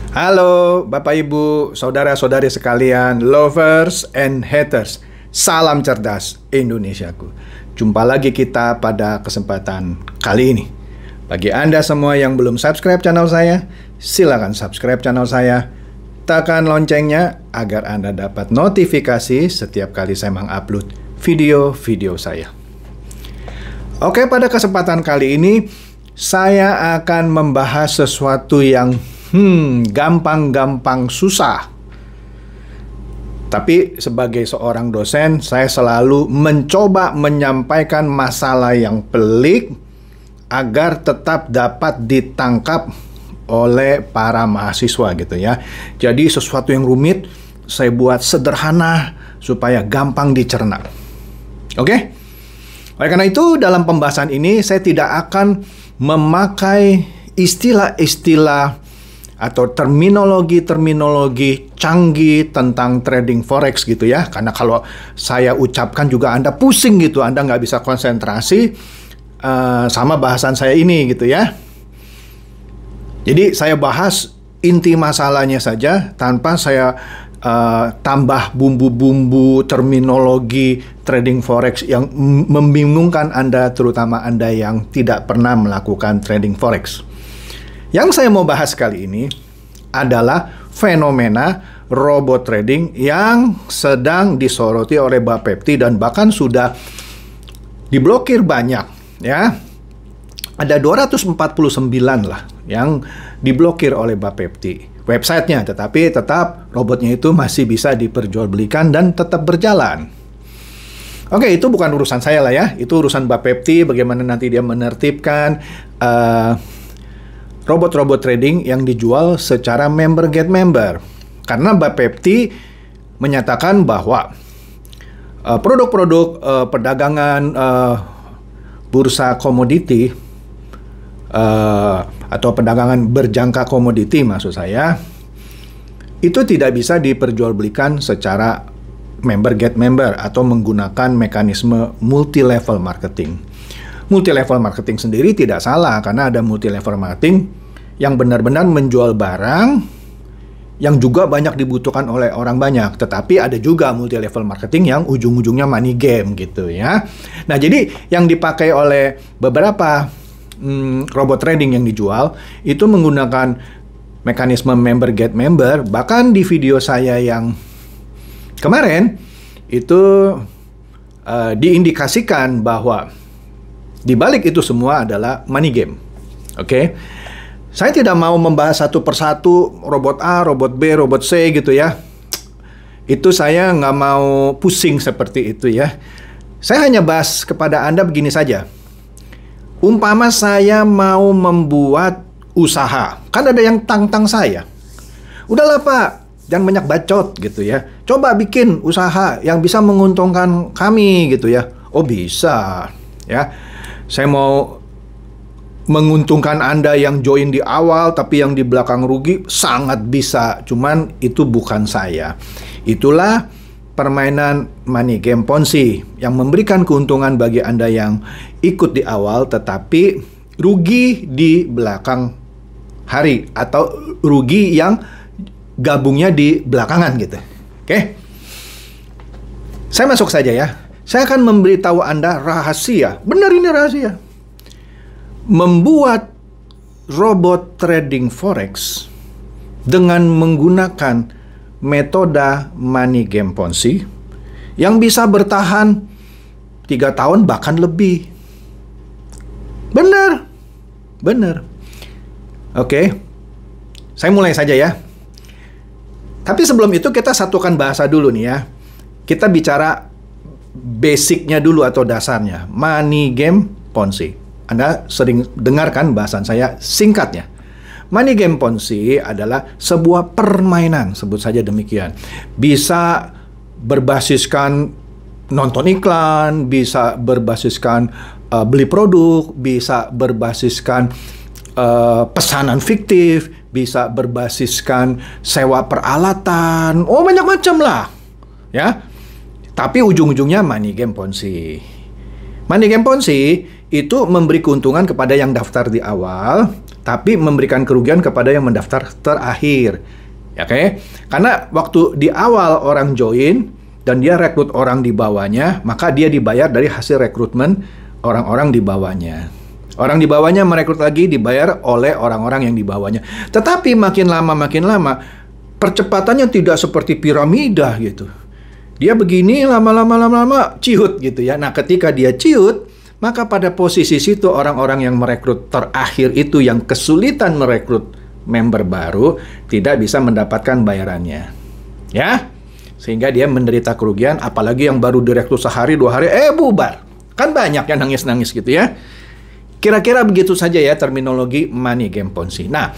Halo Bapak Ibu, saudara-saudari sekalian, lovers and haters. Salam cerdas Indonesiaku. Jumpa lagi kita pada kesempatan kali ini. Bagi Anda semua yang belum subscribe channel saya, silakan subscribe channel saya. Tekan loncengnya agar Anda dapat notifikasi setiap kali saya mengupload video-video saya. Oke, pada kesempatan kali ini saya akan membahas sesuatu yang gampang-gampang susah. Tapi sebagai seorang dosen, saya selalu mencoba menyampaikan masalah yang pelik agar tetap dapat ditangkap oleh para mahasiswa gitu ya. Jadi sesuatu yang rumit saya buat sederhana supaya gampang dicerna. Oke? Oleh karena itu dalam pembahasan ini saya tidak akan memakai istilah-istilah atau terminologi-terminologi canggih tentang trading forex gitu ya. Karena kalau saya ucapkan juga Anda pusing gitu, Anda nggak bisa konsentrasi sama bahasan saya ini gitu ya. Jadi saya bahas inti masalahnya saja tanpa saya tambah bumbu-bumbu terminologi trading forex yang membingungkan Anda, terutama Anda yang tidak pernah melakukan trading forex. Yang saya mau bahas kali ini adalah fenomena robot trading yang sedang disoroti oleh Bapepti dan bahkan sudah diblokir banyak ya. Ada 249 lah yang diblokir oleh Bapepti websitenya, tetapi tetap robotnya itu masih bisa diperjualbelikan dan tetap berjalan. Oke, itu bukan urusan saya lah ya, itu urusan Bapepti bagaimana nanti dia menertibkan robot-robot trading yang dijual secara member get member. Karena Bapepti menyatakan bahwa produk-produk perdagangan bursa komoditi atau perdagangan berjangka komoditi maksud saya, itu tidak bisa diperjualbelikan secara member get member atau menggunakan mekanisme multi-level marketing. Multi-level marketing sendiri tidak salah karena ada multi-level marketing yang benar-benar menjual barang yang juga banyak dibutuhkan oleh orang banyak. Tetapi ada juga multi-level marketing yang ujung-ujungnya money game gitu ya. Nah, jadi yang dipakai oleh beberapa robot trading yang dijual itu menggunakan mekanisme member get member. Bahkan di video saya yang kemarin itu diindikasikan bahwa di balik itu semua adalah money game. Oke. Saya tidak mau membahas satu persatu robot A, robot B, robot C gitu ya. Itu saya nggak mau pusing seperti itu ya. Saya hanya bahas kepada Anda begini saja. Umpama saya mau membuat usaha, kan ada yang tantang saya. Udahlah Pak, jangan banyak bacot gitu ya. Coba bikin usaha yang bisa menguntungkan kami gitu ya. Oh bisa ya. Saya mau menguntungkan Anda yang join di awal tapi yang di belakang rugi, sangat bisa. Cuman itu bukan saya. Itulah permainan money game Ponzi yang memberikan keuntungan bagi Anda yang ikut di awal tetapi rugi di belakang hari atau rugi yang gabungnya di belakangan gitu. Oke. Saya masuk saja ya. Saya akan memberitahu Anda rahasia. Benar ini rahasia. Membuat robot trading forex dengan menggunakan metode money game Ponzi yang bisa bertahan 3 tahun bahkan lebih. Benar. Benar. Oke. Saya mulai saja ya. Tapi sebelum itu kita satukan bahasa dulu nih ya. Kita bicara basicnya dulu atau dasarnya. Money game Ponzi. Anda sering dengarkan bahasan saya singkatnya. Money game Ponzi adalah sebuah permainan, sebut saja demikian. Bisa berbasiskan nonton iklan, bisa berbasiskan beli produk, bisa berbasiskan pesanan fiktif, bisa berbasiskan sewa peralatan, oh banyak macam lah, ya. Tapi ujung-ujungnya money game Ponzi. Money game Ponzi itu memberi keuntungan kepada yang daftar di awal, tapi memberikan kerugian kepada yang mendaftar terakhir. Ya, oke? Karena waktu di awal orang join dan dia rekrut orang di bawahnya, maka dia dibayar dari hasil rekrutmen orang-orang di bawahnya. Orang di bawahnya merekrut lagi, dibayar oleh orang-orang yang di bawahnya. Tetapi makin lama, percepatannya tidak seperti piramida gitu. Dia begini, lama-lama ciut gitu ya. Nah, ketika dia ciut, maka pada posisi situ orang-orang yang merekrut terakhir itu yang kesulitan merekrut member baru tidak bisa mendapatkan bayarannya. Ya, sehingga dia menderita kerugian, apalagi yang baru direkrut sehari, 2 hari, bubar. Kan banyak yang nangis-nangis gitu ya. Kira-kira begitu saja ya terminologi money game Ponzi. Nah,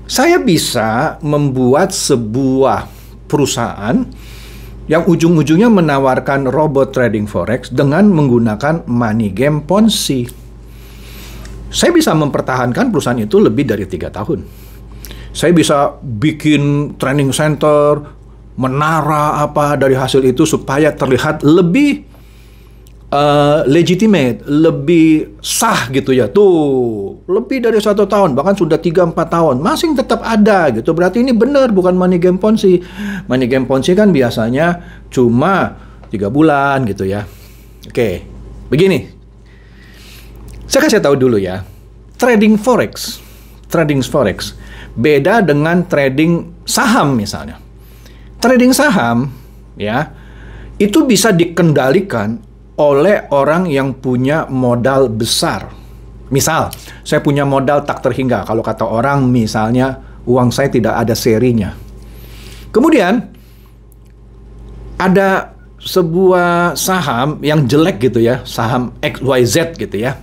saya bisa membuat sebuah perusahaan yang ujung-ujungnya menawarkan robot trading forex dengan menggunakan money game Ponzi. Saya bisa mempertahankan perusahaan itu lebih dari 3 tahun. Saya bisa bikin training center, menara apa dari hasil itu supaya terlihat lebih legitimate, lebih sah gitu ya. Tuh, lebih dari 1 tahun, bahkan sudah 3-4 tahun, masih tetap ada gitu. Berarti ini benar, bukan money game Ponzi. Money game Ponzi kan biasanya cuma 3 bulan gitu ya. Oke, begini. Saya kasih tahu dulu ya. Trading forex beda dengan trading saham misalnya. Trading saham ya, itu bisa dikendalikan oleh orang yang punya modal besar. Misal, saya punya modal tak terhingga. Kalau kata orang, misalnya, uang saya tidak ada serinya. Kemudian, ada sebuah saham yang jelek gitu ya, saham XYZ gitu ya.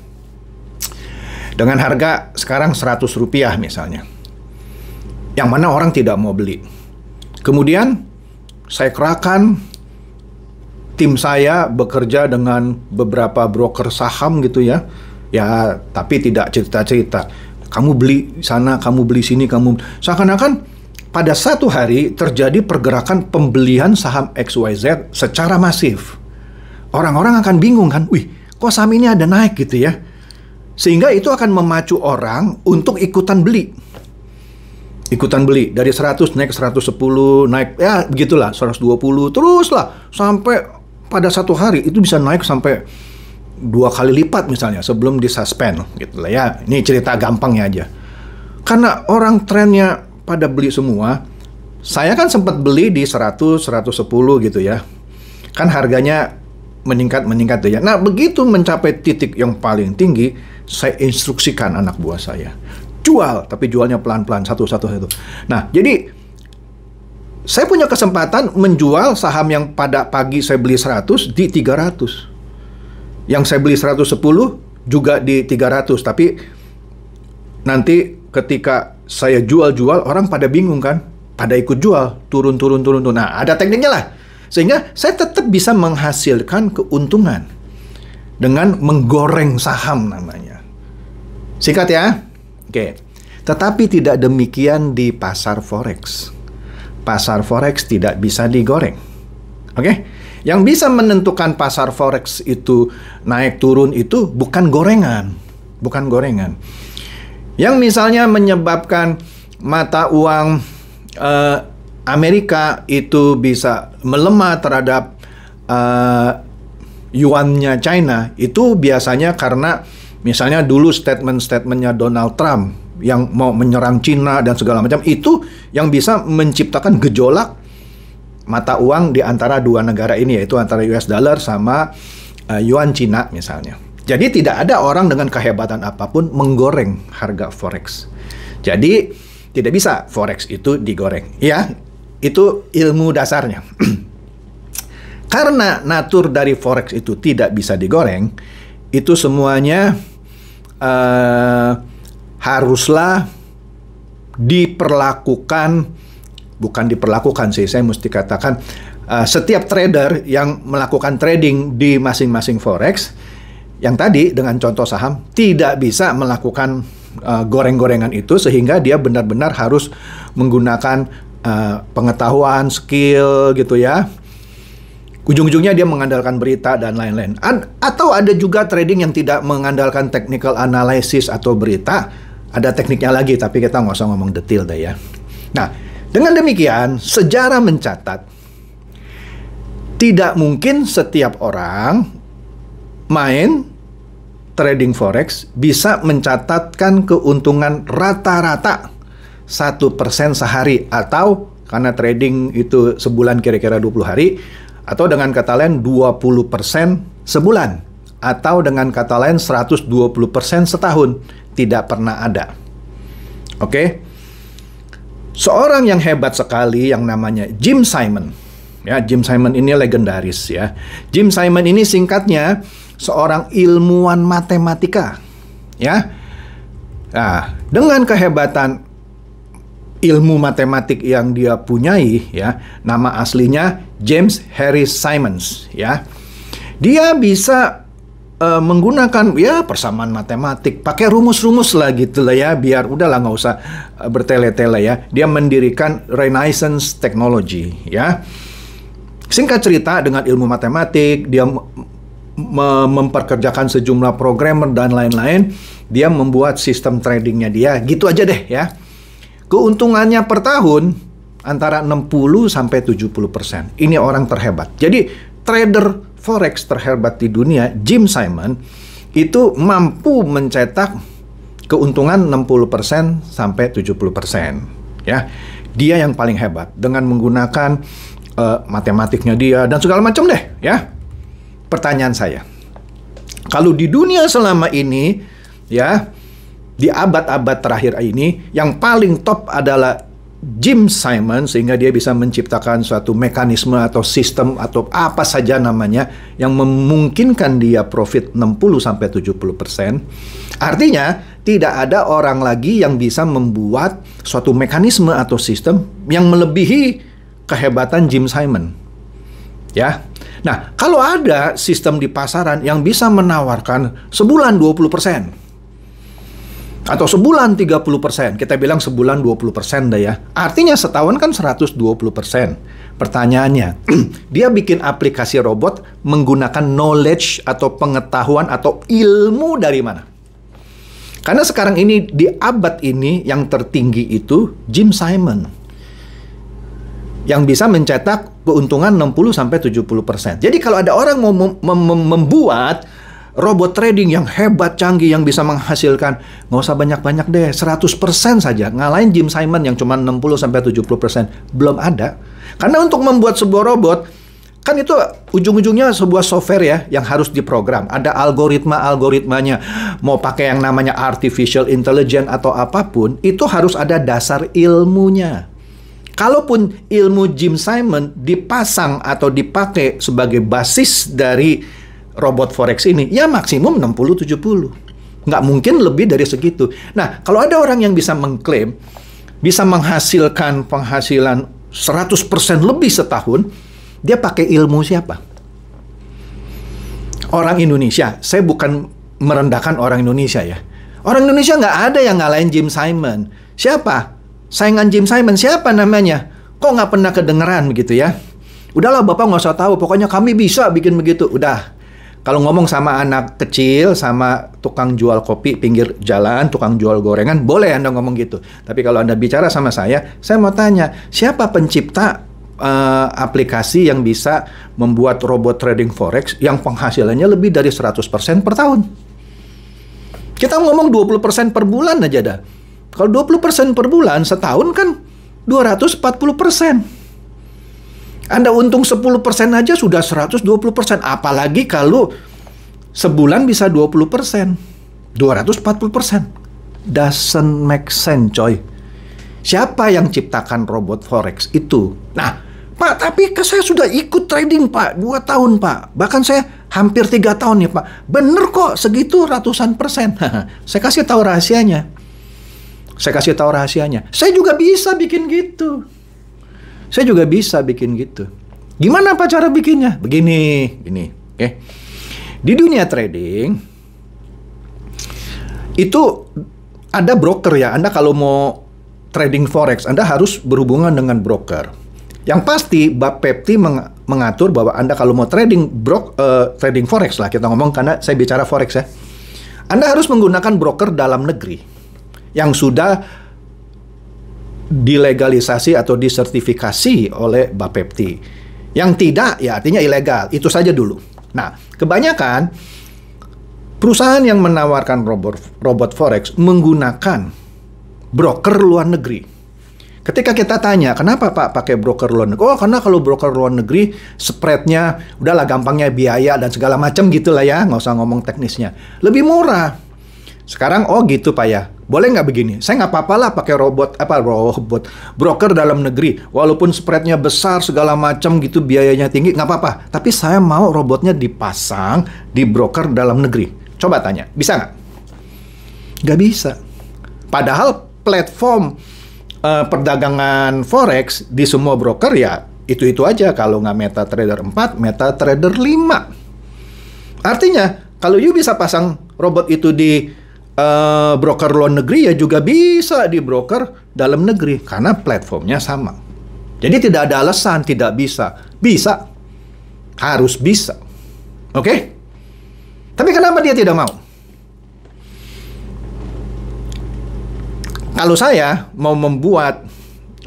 Dengan harga sekarang Rp100 misalnya. Yang mana orang tidak mau beli. Kemudian, saya kerahkan tim saya bekerja dengan beberapa broker saham gitu ya. Ya, tapi tidak cerita-cerita. Kamu beli sana, kamu beli sini, seakan-akan pada satu hari terjadi pergerakan pembelian saham XYZ secara masif. Orang-orang akan bingung kan, wih, kok saham ini ada naik gitu ya. Sehingga itu akan memacu orang untuk ikutan beli. Ikutan beli, dari 100 naik 110, naik, ya begitulah, 120, teruslah, sampai pada satu hari itu bisa naik sampai 2 kali lipat misalnya sebelum disuspend gitu lah ya. Ini cerita gampangnya aja. Karena orang trennya pada beli semua, saya kan sempat beli di 100, 110 gitu ya. Kan harganya meningkat tuh ya. Nah, begitu mencapai titik yang paling tinggi, saya instruksikan anak buah saya. Jual, tapi jualnya pelan-pelan, satu-satu. Nah, jadi saya punya kesempatan menjual saham yang pada pagi saya beli 100 di 300. Yang saya beli 110 juga di 300. Tapi nanti ketika saya jual-jual, orang pada bingung kan? Pada ikut jual, turun. Nah, ada tekniknya lah. Sehingga saya tetap bisa menghasilkan keuntungan dengan menggoreng saham namanya. Singkat ya. Oke. Tetapi tidak demikian di pasar forex. Pasar forex tidak bisa digoreng. Oke? Yang bisa menentukan pasar forex itu naik turun itu bukan gorengan. Yang misalnya menyebabkan mata uang Amerika itu bisa melemah terhadap yuannya China, itu biasanya karena misalnya dulu statement-statementnya Donald Trump yang mau menyerang Cina dan segala macam, itu yang bisa menciptakan gejolak mata uang di antara dua negara ini, yaitu antara US dollar sama yuan Cina misalnya. Jadi tidak ada orang dengan kehebatan apapun menggoreng harga forex. Jadi tidak bisa forex itu digoreng. Ya, itu ilmu dasarnya. Karena natur dari forex itu tidak bisa digoreng, itu semuanya haruslah bukan diperlakukan sih, saya mesti katakan setiap trader yang melakukan trading di masing-masing forex, yang tadi dengan contoh saham, tidak bisa melakukan goreng-gorengan itu, sehingga dia benar-benar harus menggunakan pengetahuan, skill gitu ya. Ujung-ujungnya dia mengandalkan berita dan lain-lain. Atau ada juga trading yang tidak mengandalkan technical analysis atau berita, Ada tekniknya lagi, tapi kita nggak usah ngomong detail deh ya. Nah, dengan demikian, sejarah mencatat, tidak mungkin setiap orang main trading forex bisa mencatatkan keuntungan rata-rata 1% sehari, atau karena trading itu sebulan kira-kira 20 hari, atau dengan kata lain 20% sebulan, atau dengan kata lain 120% setahun. Tidak pernah ada. Oke? Seorang yang hebat sekali yang namanya Jim Simon. Ya, Jim Simon ini legendaris ya. Jim Simon ini singkatnya seorang ilmuwan matematika. Ya. Nah, dengan kehebatan ilmu matematik yang dia punyai ya, nama aslinya James Henry Simons ya. Dia bisa menggunakan ya persamaan matematik, pakai rumus-rumus lah gitu lah ya, biar udahlah nggak usah bertele-tele ya. Dia mendirikan Renaissance Technology ya. Singkat cerita, dengan ilmu matematik dia memperkerjakan sejumlah programmer dan lain-lain. Dia membuat sistem tradingnya dia, gitu aja deh ya. Keuntungannya per tahun antara 60 sampai 70%. Ini orang terhebat. Jadi trader forex terhebat di dunia, Jim Simon, itu mampu mencetak keuntungan 60% sampai 70%. Ya. Dia yang paling hebat dengan menggunakan matematiknya dia dan segala macam deh, ya. Pertanyaan saya, kalau di dunia selama ini, ya, di abad-abad terakhir ini, yang paling top adalah Jim Simon, sehingga dia bisa menciptakan suatu mekanisme atau sistem atau apa saja namanya yang memungkinkan dia profit 60-70%. Artinya, tidak ada orang lagi yang bisa membuat suatu mekanisme atau sistem yang melebihi kehebatan Jim Simon. Ya. Nah, kalau ada sistem di pasaran yang bisa menawarkan sebulan 20%, atau sebulan 30%, kita bilang sebulan 20% dah ya. Artinya setahun kan 120%. Pertanyaannya, dia bikin aplikasi robot menggunakan knowledge atau pengetahuan atau ilmu dari mana? Karena sekarang ini, di abad ini, yang tertinggi itu Jim Simon, yang bisa mencetak keuntungan 60-70%. Jadi kalau ada orang mau membuat robot trading yang hebat, canggih, yang bisa menghasilkan, nggak usah banyak-banyak deh, 100% saja. Ngalahin Jim Simon yang cuma 60-70%. Belum ada. Karena untuk membuat sebuah robot, kan itu ujung-ujungnya sebuah software ya, yang harus diprogram. Ada algoritmanya. Mau pakai yang namanya artificial intelligence atau apapun, itu harus ada dasar ilmunya. Kalaupun ilmu Jim Simon dipasang atau dipakai sebagai basis dari robot forex ini, ya maksimum 60-70. Nggak mungkin lebih dari segitu. Nah, kalau ada orang yang bisa mengklaim, bisa menghasilkan penghasilan 100% lebih setahun, dia pakai ilmu siapa? Orang Indonesia. Saya bukan merendahkan orang Indonesia ya. Orang Indonesia nggak ada yang ngalahin Jim Simon. Siapa? Saingan Jim Simon, siapa namanya? Kok nggak pernah kedengeran begitu ya? Udahlah Bapak nggak usah tahu, pokoknya kami bisa bikin begitu. Udah. Kalau ngomong sama anak kecil, sama tukang jual kopi pinggir jalan, tukang jual gorengan, boleh Anda ngomong gitu. Tapi kalau Anda bicara sama saya mau tanya, siapa pencipta aplikasi yang bisa membuat robot trading forex yang penghasilannya lebih dari 100% per tahun? Kita ngomong 20% per bulan aja dah. Kalau 20% per bulan, setahun kan 240%. Anda untung 10% aja sudah 120%. Apalagi kalau sebulan bisa 20%. 240%. Doesn't make sense, coy. Siapa yang ciptakan robot forex itu? Nah, Pak, tapi saya sudah ikut trading, Pak. 2 tahun, Pak. Bahkan saya hampir 3 tahun ya, Pak. Bener kok, segitu ratusan persen. Saya kasih tahu rahasianya. Saya juga bisa bikin gitu. Gimana Pak cara bikinnya? Begini. Oke. Di dunia trading, itu ada broker ya. Anda kalau mau trading forex, Anda harus berhubungan dengan broker. Yang pasti, Bapepti mengatur bahwa Anda kalau mau trading forex lah, kita ngomong karena saya bicara forex ya. Anda harus menggunakan broker dalam negeri. yang sudah dilegalisasi atau disertifikasi oleh Bapepti. Yang tidak, ya artinya ilegal. Itu saja dulu. Nah, kebanyakan perusahaan yang menawarkan robot forex menggunakan broker luar negeri. Ketika kita tanya, kenapa Pak pakai broker luar negeri? Oh, karena kalau broker luar negeri, spreadnya, udahlah gampangnya biaya dan segala macam gitulah ya, nggak usah ngomong teknisnya. Lebih murah. Sekarang, oh gitu Pak ya. Boleh nggak begini? Saya nggak apa-apa lah pakai broker dalam negeri. Walaupun spreadnya besar segala macam gitu, biayanya tinggi, nggak apa-apa. Tapi saya mau robotnya dipasang di broker dalam negeri. Coba tanya, bisa nggak? Nggak bisa. Padahal platform perdagangan forex di semua broker ya itu-itu aja. Kalau nggak MetaTrader 4, MetaTrader 5. Artinya, kalau you bisa pasang robot itu di broker luar negeri, ya juga bisa di broker dalam negeri. Karena platformnya sama. Jadi tidak ada alasan tidak bisa. Bisa. Harus bisa. Oke? Tapi kenapa dia tidak mau? Kalau saya mau membuat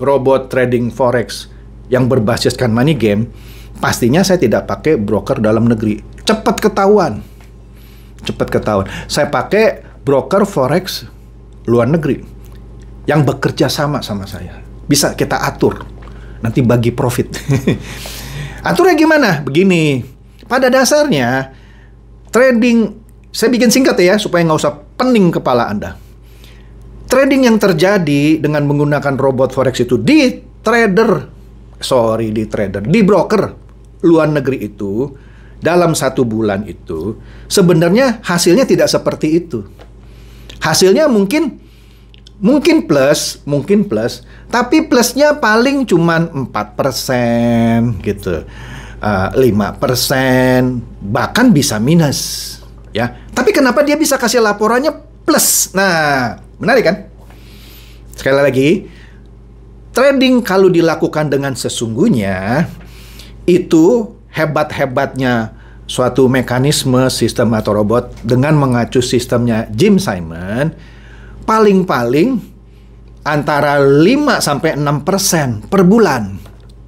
robot trading forex yang berbasiskan money game, pastinya saya tidak pakai broker dalam negeri. Cepat ketahuan. Cepat ketahuan. Saya pakai broker forex luar negeri yang bekerja sama saya. Bisa kita atur. Nanti bagi profit. Aturnya gimana? Begini. Pada dasarnya, trading, saya bikin singkat ya, supaya nggak usah pening kepala Anda. Trading yang terjadi dengan menggunakan robot forex itu di broker luar negeri itu, dalam 1 bulan itu, sebenarnya hasilnya tidak seperti itu. Hasilnya mungkin plus, tapi plusnya paling cuman 4% gitu. 5%, bahkan bisa minus, ya. Tapi kenapa dia bisa kasih laporannya plus? Nah, menarik kan? Sekali lagi, trading kalau dilakukan dengan sesungguhnya, itu hebat-hebatnya suatu mekanisme, sistem atau robot dengan mengacu sistemnya Jim Simon, paling-paling antara 5-6% per bulan.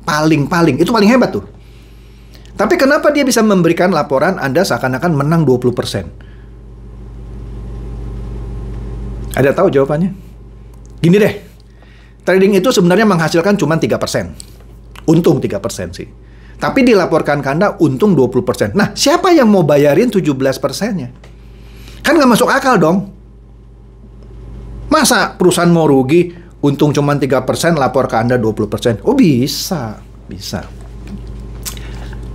Paling-paling. Itu paling hebat tuh. Tapi kenapa dia bisa memberikan laporan Anda seakan-akan menang 20%? Ada tahu jawabannya? Gini deh. Trading itu sebenarnya menghasilkan cuma 3%. Untung 3% sih. Tapi dilaporkan ke Anda untung 20%. Nah, siapa yang mau bayarin 17%-nya? Kan nggak masuk akal dong. Masa perusahaan mau rugi, untung cuma 3%, lapor ke Anda 20%? Oh, bisa. Bisa.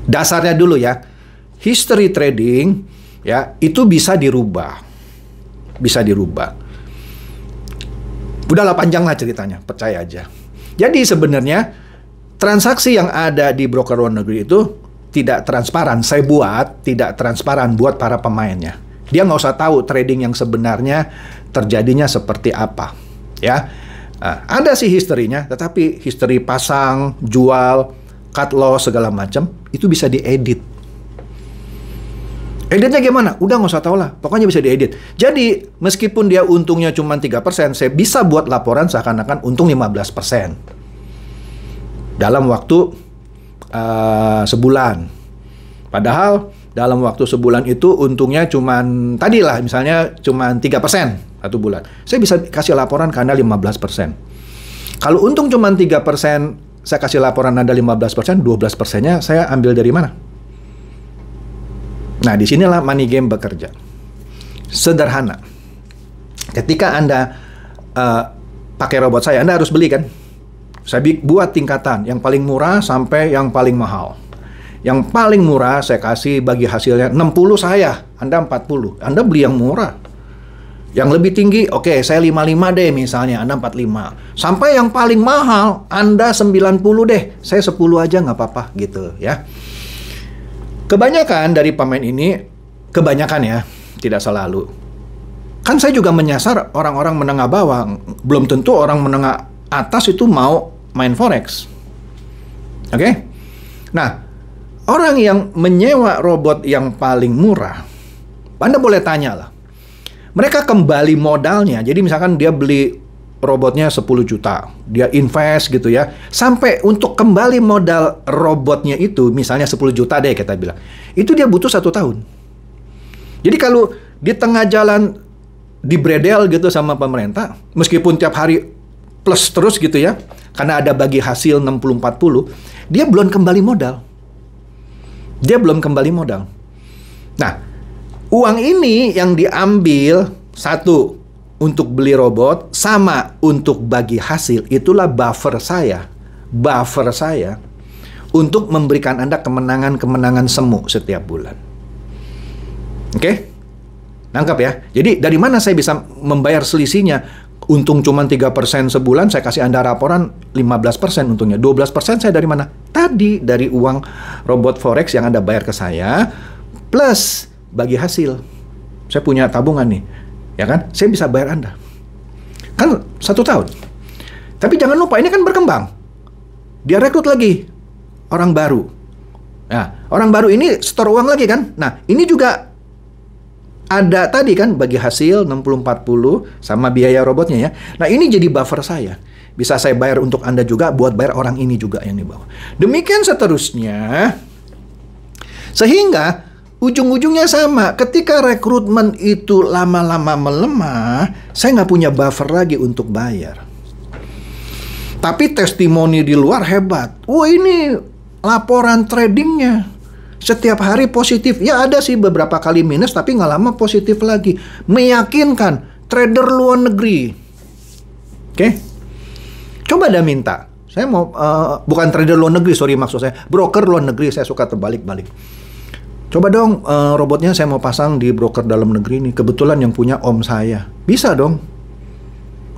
Dasarnya dulu ya, history trading, ya, itu bisa dirubah. Bisa dirubah. Udahlah panjang lah ceritanya, percaya aja. Jadi sebenarnya, transaksi yang ada di broker luar negeri itu tidak transparan. Saya buat tidak transparan buat para pemainnya. Dia nggak usah tahu trading yang sebenarnya terjadinya seperti apa. Ya, ada sih historinya, tetapi history pasang, jual, cut loss segala macam itu bisa diedit. Editnya gimana? Udah nggak usah tahu lah. Pokoknya bisa diedit. Jadi, meskipun dia untungnya cuma 3%, saya bisa buat laporan seakan-akan untung 15%. Dalam waktu sebulan. Padahal, dalam waktu sebulan itu untungnya cuma, tadilah misalnya cuma 3% 1 bulan. Saya bisa kasih laporan ke Anda 15%. Kalau untung cuma 3%, saya kasih laporan Anda 15%, 12%-nya saya ambil dari mana? Nah, disinilah money game bekerja. Sederhana. Ketika Anda pakai robot saya, Anda harus beli kan? Saya buat tingkatan, yang paling murah sampai yang paling mahal. Yang paling murah saya kasih bagi hasilnya 60 saya, Anda 40. Anda beli yang murah. Yang lebih tinggi, oke, saya 55 deh misalnya, Anda 45. Sampai yang paling mahal, Anda 90 deh. Saya 10 aja nggak apa-apa gitu ya. Kebanyakan dari pemain ini, kebanyakan ya, tidak selalu. Kan saya juga menyasar orang-orang menengah bawah. Belum tentu orang menengah atas itu mau main forex. Oke? Nah, orang yang menyewa robot yang paling murah, Anda boleh tanya lah. mereka kembali modalnya. Jadi misalkan dia beli robotnya 10 juta, dia invest gitu ya, sampai untuk kembali modal robotnya itu, misalnya 10 juta deh kita bilang, itu dia butuh 1 tahun. Jadi kalau di tengah jalan dibredel gitu sama pemerintah, meskipun tiap hari plus terus gitu ya, karena ada bagi hasil 60-40, dia belum kembali modal. Nah, uang ini yang diambil, satu, untuk beli robot, sama untuk bagi hasil, itulah buffer saya untuk memberikan Anda kemenangan-kemenangan semu setiap bulan. Oke? Nangkap ya? Jadi dari mana saya bisa membayar selisihnya? Untung cuma 3% sebulan, saya kasih Anda laporan 15% untungnya. 12% saya dari mana? Tadi dari uang robot Forex yang Anda bayar ke saya, plus bagi hasil. Saya punya tabungan nih. Ya kan? Saya bisa bayar Anda. Kan 1 tahun. Tapi jangan lupa, ini kan berkembang. Dia rekrut lagi orang baru. Nah, orang baru ini store uang lagi kan? Nah, ini juga ada tadi kan bagi hasil 60-40 sama biaya robotnya ya. Nah, ini jadi buffer saya. Bisa saya bayar untuk Anda juga, buat bayar orang ini juga yang di bawah. Demikian seterusnya. Sehingga ujung-ujungnya sama, ketika rekrutmen itu lama-lama melemah, saya nggak punya buffer lagi untuk bayar. Tapi testimoni di luar hebat. Wah, ini laporan tradingnya setiap hari positif. Ya ada sih beberapa kali minus, tapi nggak lama positif lagi. Meyakinkan trader luar negeri. Oke? Coba dah minta. Saya mau, bukan trader luar negeri, sorry maksud saya. Broker luar negeri, saya suka terbalik-balik. Coba dong, robotnya saya mau pasang di broker dalam negeri nih. Kebetulan yang punya om saya. Bisa dong.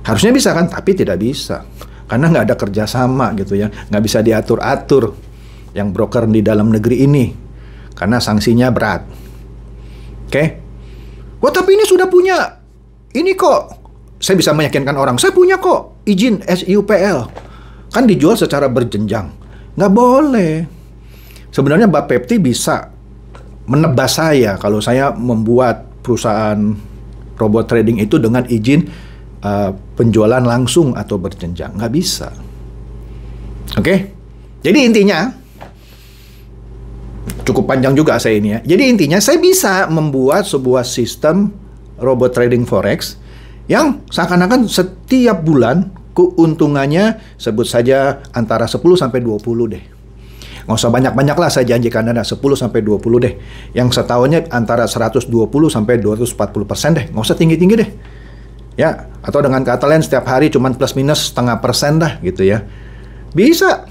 Harusnya bisa kan, tapi tidak bisa. Karena nggak ada kerjasama gitu ya. Nggak bisa diatur-atur yang broker di dalam negeri ini. Karena sanksinya berat. Oke? Wah, tapi ini sudah punya. Ini kok. Saya bisa meyakinkan orang. Saya punya kok izin SIUPL. Kan dijual secara berjenjang. Nggak boleh. Sebenarnya Bapepti bisa menebas saya kalau saya membuat perusahaan robot trading itu dengan izin penjualan langsung atau berjenjang. Nggak bisa. Oke? Jadi intinya, cukup panjang juga saya ini ya. Jadi intinya saya bisa membuat sebuah sistem robot trading forex yang seakan-akan setiap bulan keuntungannya sebut saja antara 10 sampai 20 deh. Nggak usah banyak-banyak lah, saya janjikan Anda 10 sampai 20 deh. Yang setahunnya antara 120 sampai 240% deh. Nggak usah tinggi-tinggi deh. Ya, atau dengan kata lain setiap hari cuman plus minus 0,5% dah gitu ya. Bisa.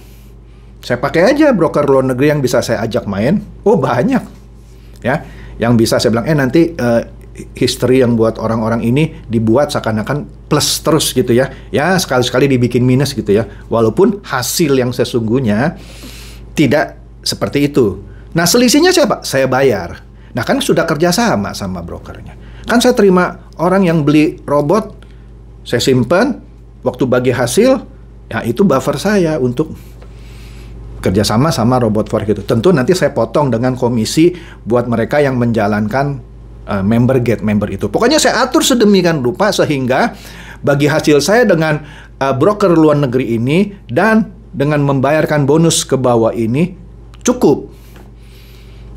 Saya pakai aja broker luar negeri yang bisa saya ajak main. Oh, banyak. Ya, yang bisa saya bilang nanti history yang buat orang-orang ini dibuat seakan-akan plus terus gitu ya. Ya, sekali-sekali dibikin minus gitu ya. Walaupun hasil yang sesungguhnya tidak seperti itu. Nah, selisihnya siapa? Saya bayar. Nah, kan sudah kerjasama sama brokernya. Kan saya terima orang yang beli robot, saya simpan, waktu bagi hasil, ya itu buffer saya untuk kerjasama sama robot forex itu. Tentu nanti saya potong dengan komisi buat mereka yang menjalankan member get member itu. Pokoknya saya atur sedemikian rupa sehingga bagi hasil saya dengan broker luar negeri ini dan dengan membayarkan bonus ke bawah ini cukup.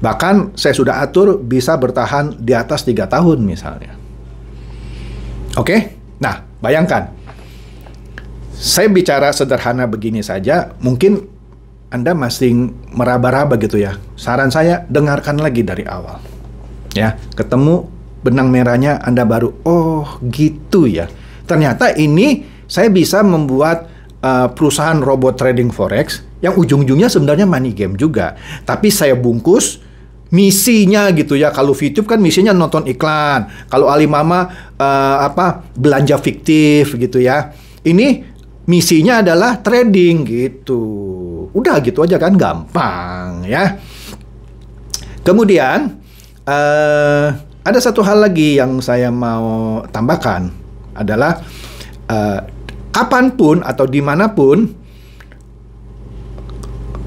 Bahkan saya sudah atur bisa bertahan di atas 3 tahun misalnya. Oke? Nah, bayangkan. Saya bicara sederhana begini saja, mungkin Anda masih meraba-raba gitu ya. Saran saya, dengarkan lagi dari awal. Ya, ketemu benang merahnya Anda baru, oh gitu ya. Ternyata ini saya bisa membuat perusahaan robot trading forex yang ujung-ujungnya sebenarnya money game juga. Tapi saya bungkus misinya gitu ya. Kalau YouTube kan misinya nonton iklan. Kalau Alimama belanja fiktif gitu ya. Ini misinya adalah trading gitu. Udah gitu aja kan, gampang ya. Kemudian ada satu hal lagi yang saya mau tambahkan adalah kapanpun atau dimanapun,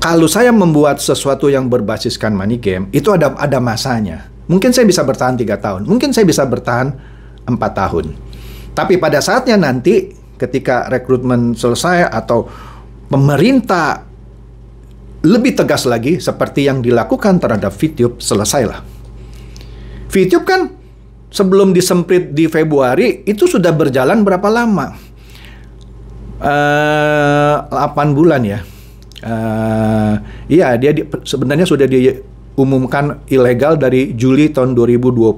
kalau saya membuat sesuatu yang berbasiskan money game, itu ada masanya. Mungkin saya bisa bertahan 3 tahun, mungkin saya bisa bertahan 4 tahun. Tapi pada saatnya nanti ketika rekrutmen selesai atau pemerintah lebih tegas lagi seperti yang dilakukan terhadap VTube, selesailah. VTube kan sebelum disemprit di Februari itu sudah berjalan berapa lama? 8 bulan ya. Iya, dia sebenarnya sudah diumumkan ilegal dari Juli tahun 2020,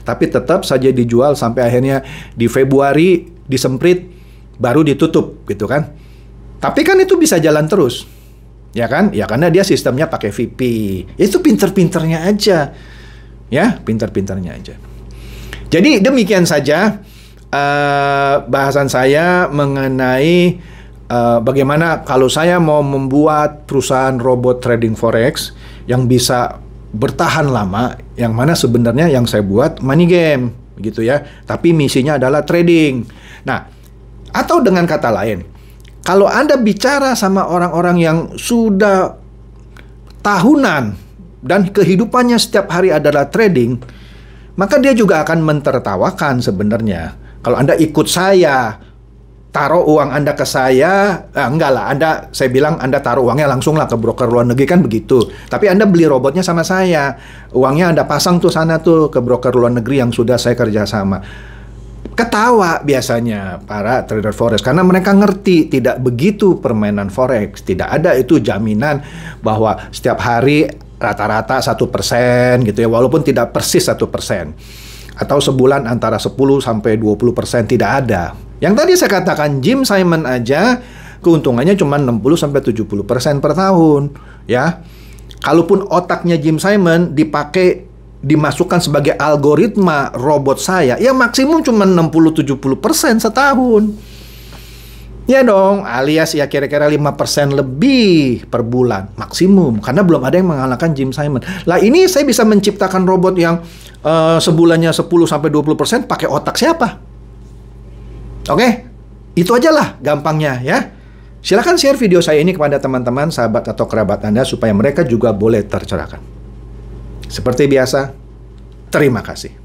tapi tetap saja dijual sampai akhirnya di Februari disemprit baru ditutup gitu kan. Tapi kan itu bisa jalan terus. Ya kan? Ya karena dia sistemnya pakai VP. Itu pinter-pinternya aja. Ya, pinter-pinternya aja. Jadi demikian saja bahasan saya mengenai bagaimana kalau saya mau membuat perusahaan robot trading forex yang bisa bertahan lama, yang mana sebenarnya yang saya buat money game gitu ya, tapi misinya adalah trading. Nah, atau dengan kata lain, kalau Anda bicara sama orang-orang yang sudah tahunan dan kehidupannya setiap hari adalah trading, maka dia juga akan mentertawakan sebenarnya. Kalau Anda ikut saya, taruh uang Anda ke saya, enggak lah, saya bilang Anda taruh uangnya langsung lah ke broker luar negeri kan begitu. Tapi Anda beli robotnya sama saya, uangnya Anda pasang tuh sana tuh ke broker luar negeri yang sudah saya kerjasama. Ketawa biasanya para trader forex karena mereka ngerti tidak begitu permainan forex. Tidak ada itu jaminan bahwa setiap hari rata-rata 1% gitu ya, walaupun tidak persis 1%. Atau sebulan antara 10 sampai 20% tidak ada. Yang tadi saya katakan Jim Simon aja keuntungannya cuma 60 sampai 70% per tahun, ya. Kalaupun otaknya Jim Simon dimasukkan sebagai algoritma robot saya, ya maksimum cuma 60-70% setahun. Ya dong, alias ya kira-kira 5% lebih per bulan maksimum, karena belum ada yang mengalahkan Jim Simon. Lah ini saya bisa menciptakan robot yang sebulannya 10-20% pakai otak siapa? Oke, itu aja lah gampangnya ya. Silakan share video saya ini kepada teman-teman, sahabat atau kerabat Anda supaya mereka juga boleh tercerahkan. Seperti biasa, terima kasih.